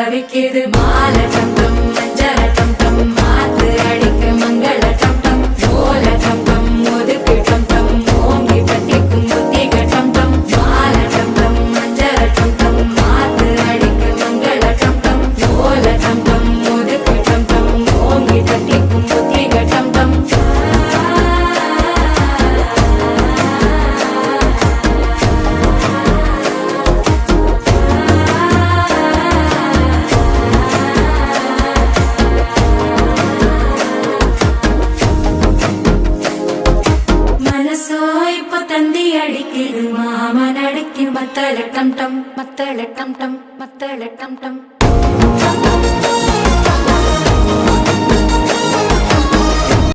தவிக்குது மால டம் டம் மஞ்சள டம் டம் மாத்து அடிக்க மங்கள டம் டம் ஓல டம் டம் ஒதுக்கு டம் டம் ஓங்கி பத்திக்கும் புத்திக டம் டம் மால டம் டம் மஞ்சள டம் டம் மாத்து அடிக்க மங்கள டம் டம் ஓல டம் டம் ஒதுக்கு டம் டம் ஓங்கி பத்திக்கும் புத்திக டம் டம் தந்தி அடிக்குது மாமன் அடிக்கு மத்தள டம் டம் மத்தள டம் டம் மத்தள டம் டம்